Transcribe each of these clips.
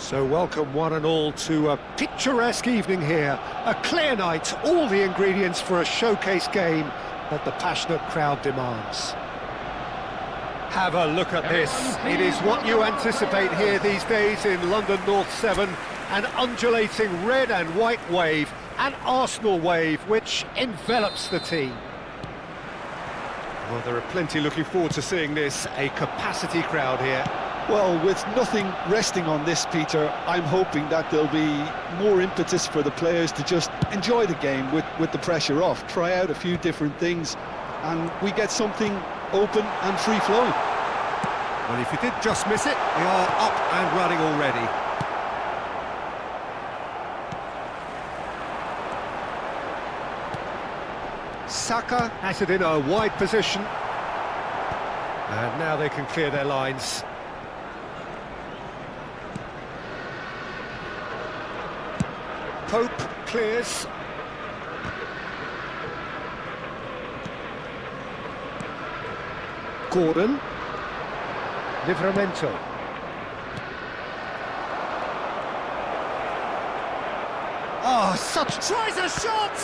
So welcome one and all to a picturesque evening here. A clear night, all the ingredients for a showcase game that the passionate crowd demands. Have a look at this. It is what you anticipate here these days in London North 7. An undulating red and white wave, an Arsenal wave which envelops the team. Well, there are plenty looking forward to seeing this. A capacity crowd here. Well, with nothing resting on this, Peter, I'm hoping that there'll be more impetus for the players to just enjoy the game with the pressure off, try out a few different things, and we get something open and free-flowing. Well, if you did just miss it, we are up and running already. Saka has it in a wide position. And now they can clear their lines. Pope clears. Gordon. Livramento. Oh, such... Tries a shot!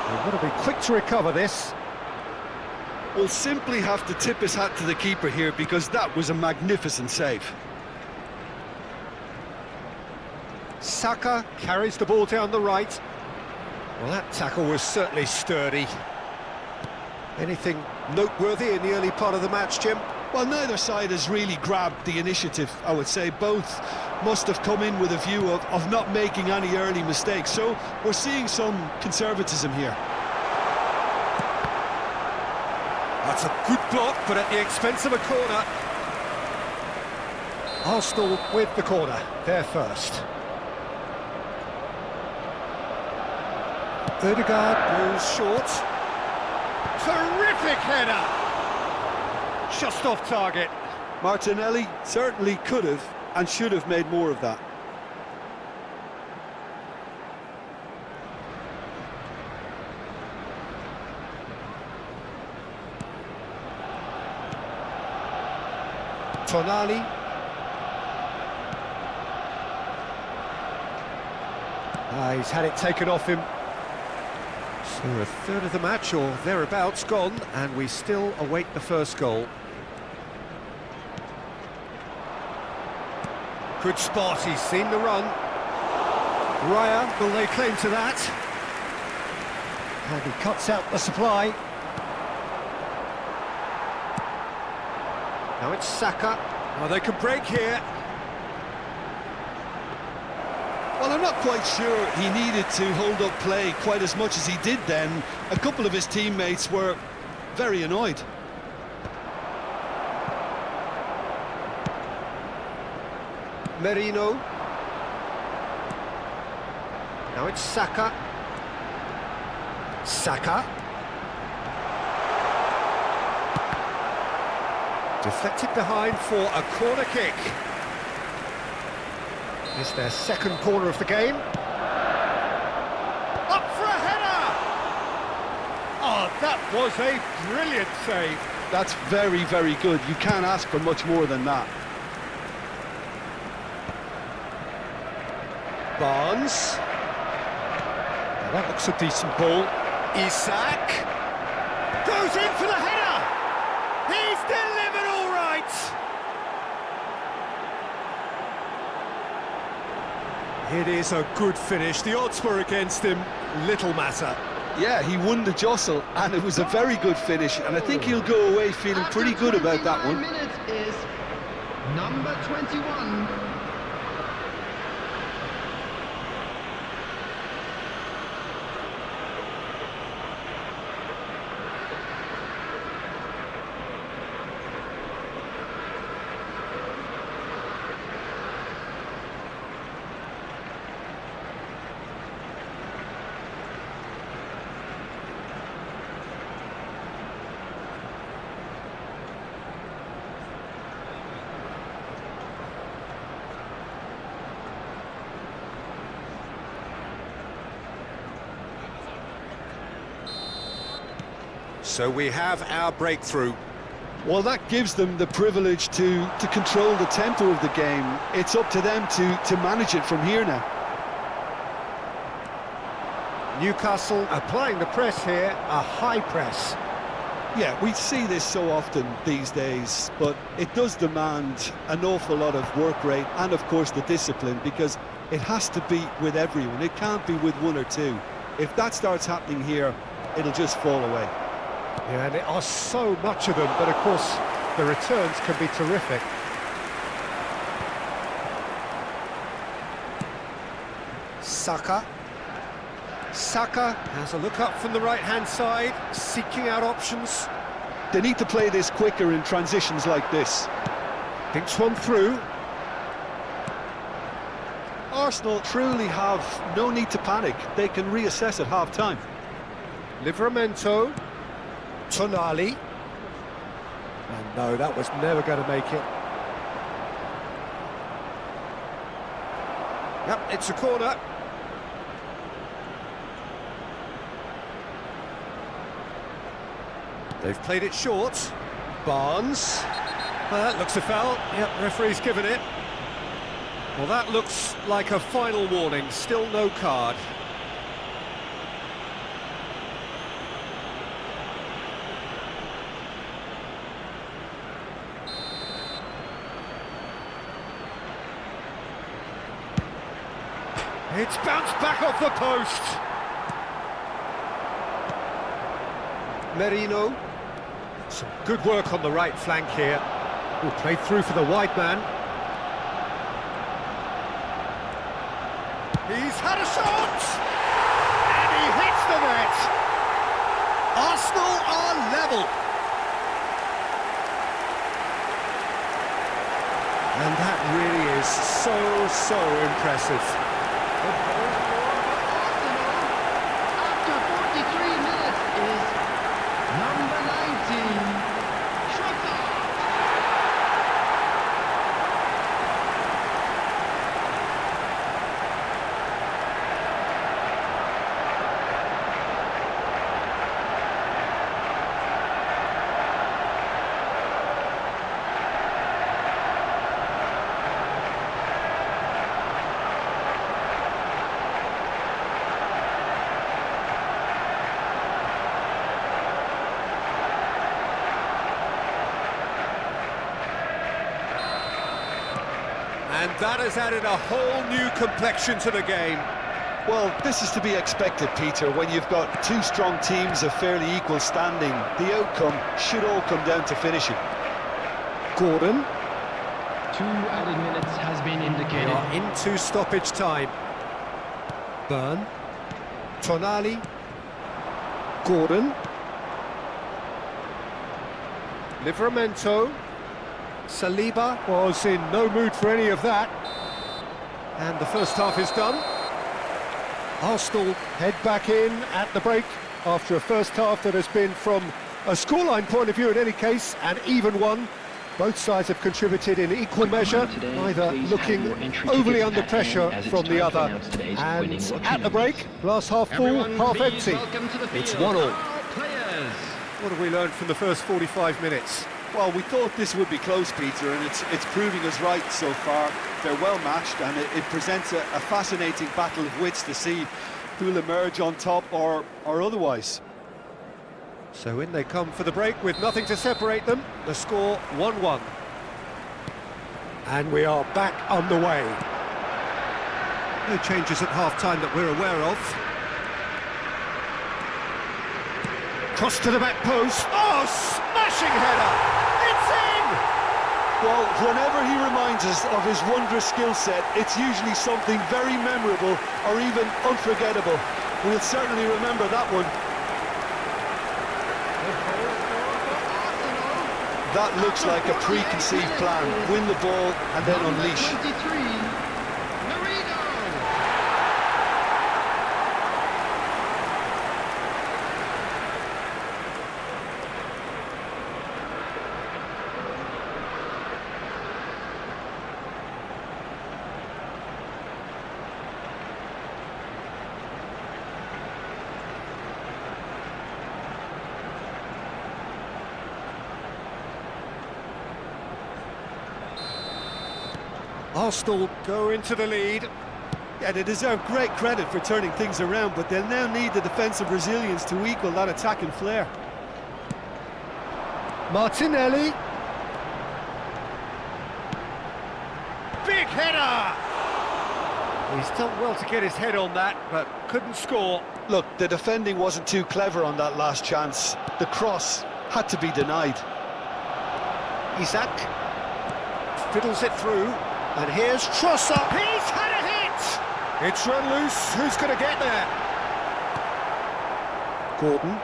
They've got to be quick to recover this. We'll simply have to tip his hat to the keeper here because that was a magnificent save. Saka carries the ball down the right. Well, that tackle was certainly sturdy. Anything noteworthy in the early part of the match, Jim? Well, neither side has really grabbed the initiative, I would say. Both must have come in with a view of not making any early mistakes. So we're seeing some conservatism here. That's a good block, but at the expense of a corner. Arsenal with the corner, they're first. Odegaard goes short. Terrific header! Just off target. Martinelli certainly could have and should have made more of that. Tonali. He's had it taken off him. So a third of the match, or thereabouts, gone, and we still await the first goal. Good spot, he's seen the run. Raya will lay claim to that. And he cuts out the supply. Now it's Saka. Oh, they can break here. Well, I'm not quite sure he needed to hold up play quite as much as he did then. A couple of his teammates were very annoyed. Merino. Now it's Saka. Saka. Deflected behind for a corner kick. It's their second corner of the game. Up for a header! Oh, that was a brilliant save. That's very, very good. You can't ask for much more than that. Barnes. Now that looks a decent ball. Isak. Goes in for the header! He's delivered all right! It is a good finish. The odds were against him. Little matter. Yeah, he won the jostle, and it was a very good finish, and I think he'll go away feeling pretty good about that one. Minutes is number 21. So we have our breakthrough. Well, that gives them the privilege to control the tempo of the game. It's up to them to manage it from here now. Newcastle applying the press here, a high press. Yeah, we see this so often these days, but it does demand an awful lot of work rate and, of course, the discipline, because it has to be with everyone. It can't be with one or two. If that starts happening here, it'll just fall away. Yeah, and there are so much of them, but of course the returns can be terrific. Saka has a look up from the right-hand side, seeking out options. They need to play this quicker in transitions like this. Thinks one through. Arsenal truly have no need to panic. They can reassess at half-time. Livramento. Tonali. And no, that was never going to make it. Yep, it's a corner. They've played it short. Barnes. That looks a foul. Yep, referee's given it. Well, that looks like a final warning. Still no card. It's bounced back off the post. Merino. Some good work on the right flank here. Ooh, played through for the wide man. He's had a shot! And he hits the net! Arsenal are level! And that really is so impressive. After 43 minutes is number 19, Trossard. And that has added a whole new complexion to the game. Well, this is to be expected, Peter. When you've got two strong teams of fairly equal standing, the outcome should all come down to finishing. Gordon. 2 added minutes has been We indicated. are into stoppage time. Burn. Tonali. Gordon. Livramento. Saliba was in no mood for any of that. And the first half is done. Arsenal head back in at the break after a first half that has been, from a scoreline point of view in any case, an even one. Both sides have contributed in equal measure, neither looking overly under pressure from the other. And at the break, glass half full, half empty. It's 1-1. What have we learned from the first 45 minutes? Well, we thought this would be close, Peter, and it's proving us right so far. They're well matched, and it presents a fascinating battle of wits to see who'll emerge on top or otherwise. So in they come for the break with nothing to separate them. The score 1-1. And we are back underway. No changes at half-time that we're aware of. Cross to the back post. Oh, smashing header! It's in! Well, whenever he reminds us of his wondrous skill set, it's usually something very memorable or even unforgettable. We'll certainly remember that one. That looks like a preconceived plan. Win the ball and then unleash. 23, Merino. Arsenal go into the lead. Yeah, they deserve great credit for turning things around, but they'll now need the defensive resilience to equal that attacking flair. Martinelli. Big header! He's done well to get his head on that, but couldn't score. Look, the defending wasn't too clever on that last chance. The cross had to be denied. Isaac fiddles it through, and here's Trossard. He's had a hit! It's run loose. Who's going to get there? Gordon.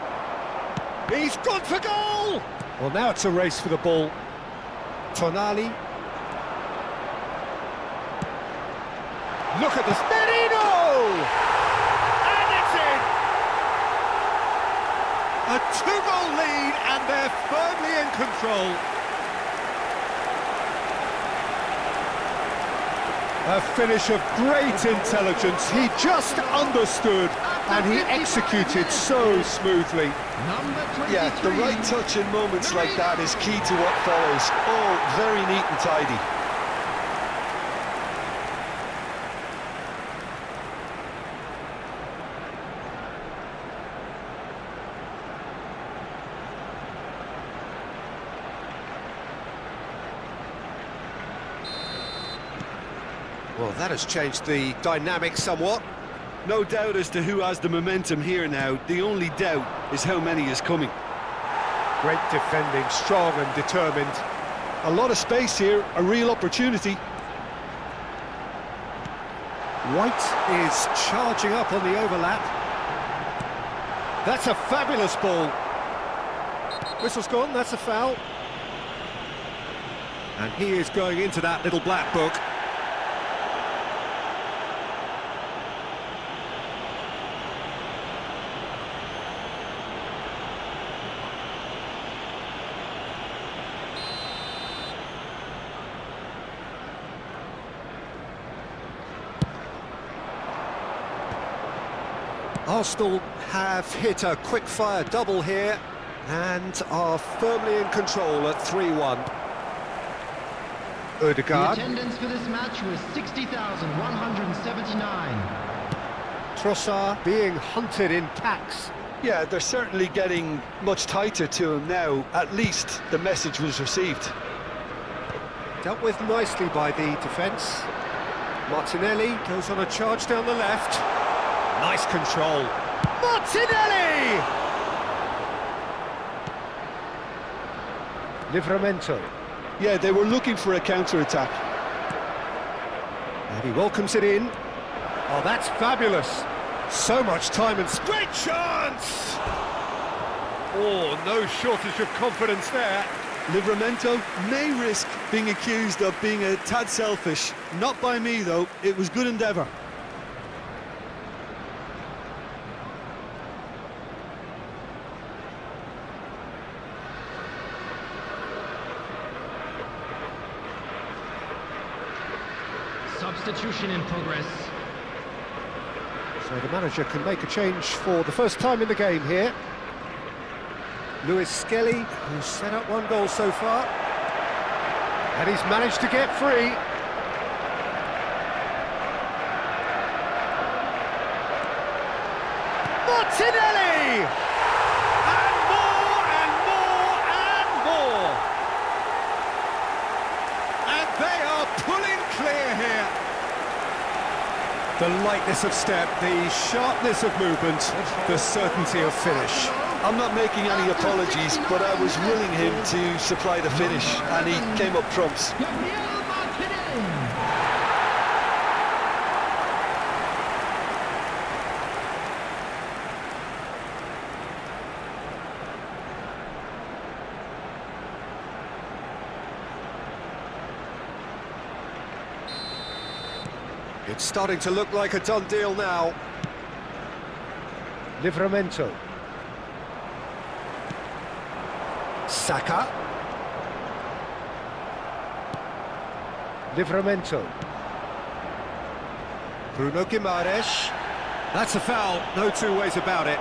He's gone for goal! Well, now it's a race for the ball. Tonali. Look at this. Merino! And it's in! A two-goal lead, and they're firmly in control. A finish of great intelligence. He just understood, and he executed so smoothly. Yeah, the right touch in moments like that is key to what follows. Oh, very neat and tidy. Well, that has changed the dynamic somewhat. No doubt as to who has the momentum here now. The only doubt is how many is coming. Great defending, strong and determined. A lot of space here, a real opportunity. White is charging up on the overlap. That's a fabulous ball. Whistle's gone, that's a foul. And he is going into that little black book. Arsenal have hit a quick-fire double here and are firmly in control at 3-1. The Odegaard. attendance for this match was 60,179. Trossard being hunted in packs. Yeah, they're certainly getting much tighter to him now. At least the message was received. Dealt with nicely by the defence. Martinelli goes on a charge down the left. Nice control. Martinelli! Livramento. Yeah, they were looking for a counter-attack. And he welcomes it in. Oh, that's fabulous. So much time and great chance! Oh, no shortage of confidence there. Livramento may risk being accused of being a tad selfish. Not by me, though. It was good endeavour. Substitution in progress. So the manager can make a change for the first time in the game here. Lewis Skelly, who's set up one goal so far. And he's managed to get free. Martinelli! And more and more and more. And they are pulling clear here. The lightness of step, the sharpness of movement, the certainty of finish. I'm not making any apologies, but I was willing him to supply the finish, and he came up trumps. Gabriel Martinelli. It's starting to look like a done deal now. Livramento. Saka. Livramento. Bruno Guimaraes. That's a foul, no two ways about it.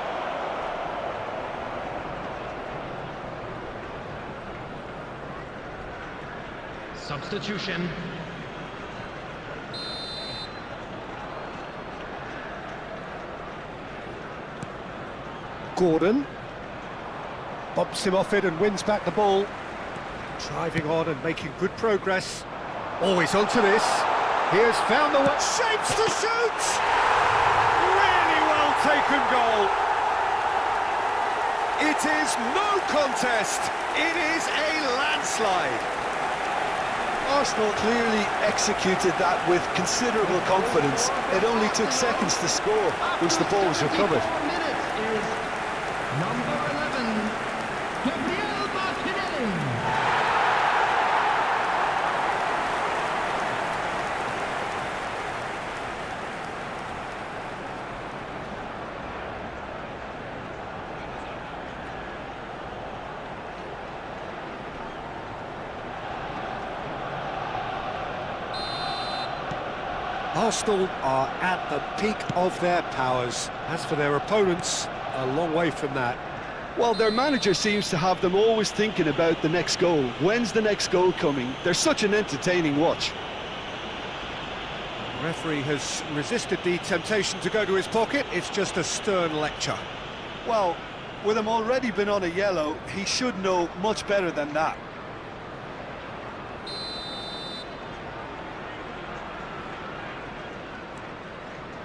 Substitution. Gordon. Bumps him off it and wins back the ball. Driving on and making good progress. Always onto this. He has found the way. Shapes to shoot! Really well taken goal. It is no contest. It is a landslide. Arsenal clearly executed that with considerable confidence. It only took seconds to score once the ball was recovered. 54 minutes is number 11, Gabriel Martinelli. Arsenal are at the peak of their powers. As for their opponents, a long way from that. Well, their manager seems to have them always thinking about the next goal. When's the next goal coming? They're such an entertaining watch. The referee has resisted the temptation to go to his pocket. It's just a stern lecture. Well, with him already been on a yellow, he should know much better than that.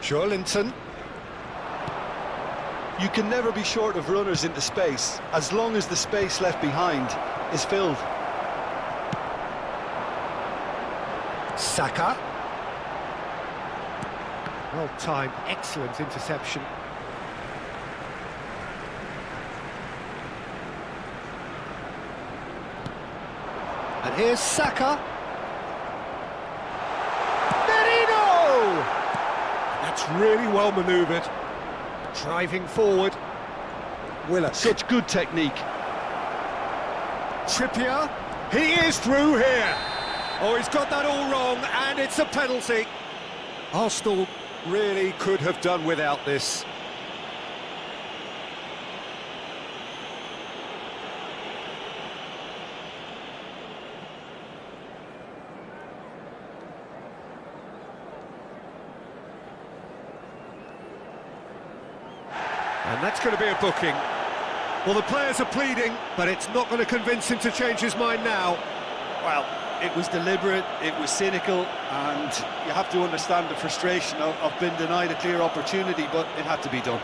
Joelinton. You can never be short of runners into space, as long as the space left behind is filled. Saka. Well timed, excellent interception. And here's Saka. Merino! That's really well manoeuvred. Driving forward. Willock. Such good technique. Trippier. He is through here. Oh, he's got that all wrong, and it's a penalty. Arsenal really could have done without this. And that's going to be a booking. Well, the players are pleading, but it's not going to convince him to change his mind now. Well, it was deliberate, it was cynical, and you have to understand the frustration of being denied a clear opportunity, but it had to be done.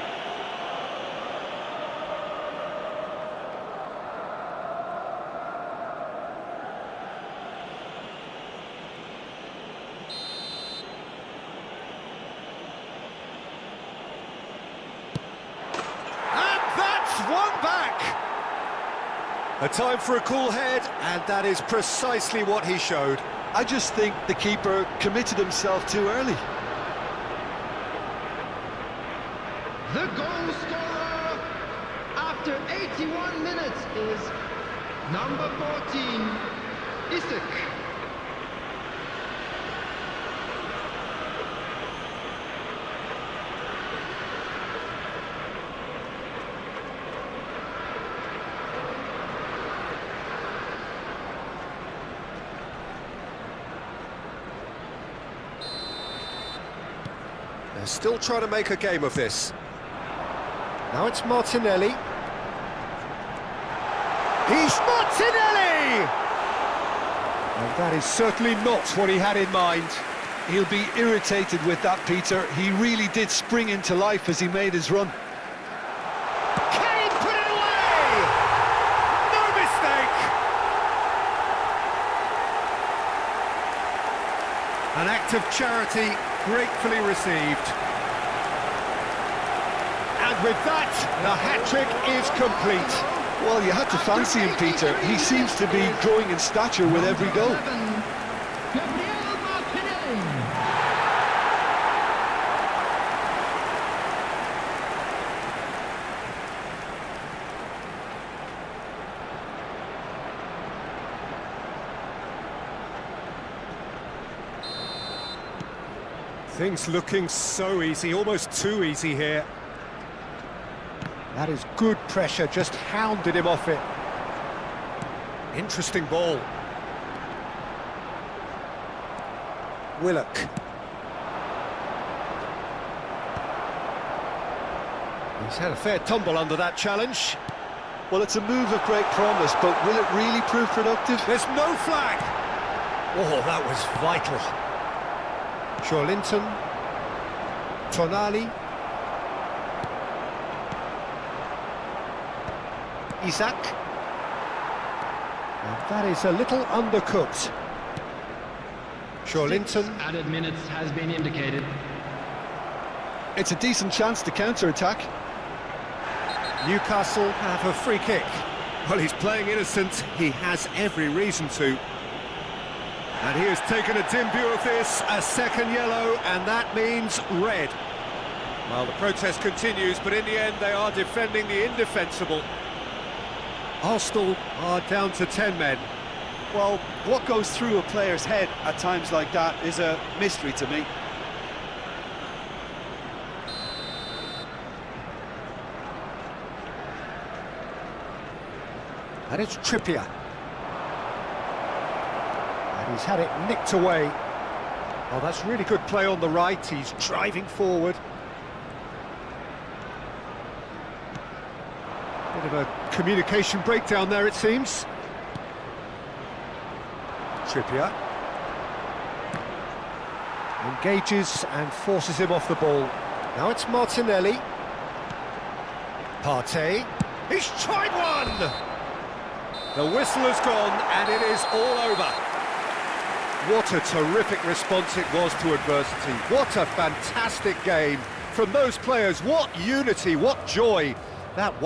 One back! A time for a cool head, and that is precisely what he showed. I just think the keeper committed himself too early. The goal scorer after 81 minutes is number 14, Isak. They're still trying to make a game of this. Now it's Martinelli. He's Martinelli! And that is certainly not what he had in mind. He'll be irritated with that, Peter. He really did spring into life as he made his run. Can he put it away? No mistake! An act of charity gratefully received. And with that, the hat-trick is complete. Well, you had to fancy him, Peter. He seems to be growing in stature with every goal. 11, Gabriel Martinelli. Things looking so easy, almost too easy here. That is good pressure, just hounded him off it. Interesting ball. Willock. He's had a fair tumble under that challenge. Well, it's a move of great promise, but will it really prove productive? There's no flag! Oh, that was vital. Linton, Tonali, Isaac. And that is a little undercooked. Linton. Added minutes has been indicated. It's a decent chance to counter-attack. Newcastle have a free kick. Well, he's playing innocent. He has every reason to. And he has taken a dim view of this, a second yellow, and that means red. Well, the protest continues, but in the end they are defending the indefensible. Arsenal are down to 10 men. Well, what goes through a player's head at times like that is a mystery to me. And it's Trippier. And he's had it nicked away. Oh, that's really good play on the right. He's driving forward. Bit of a communication breakdown there, it seems. Trippier. Engages and forces him off the ball. Now it's Martinelli. Partey. He's tried one! The whistle has gone, and it is all over. What a terrific response it was to adversity. What a fantastic game from those players. What unity, what joy that was.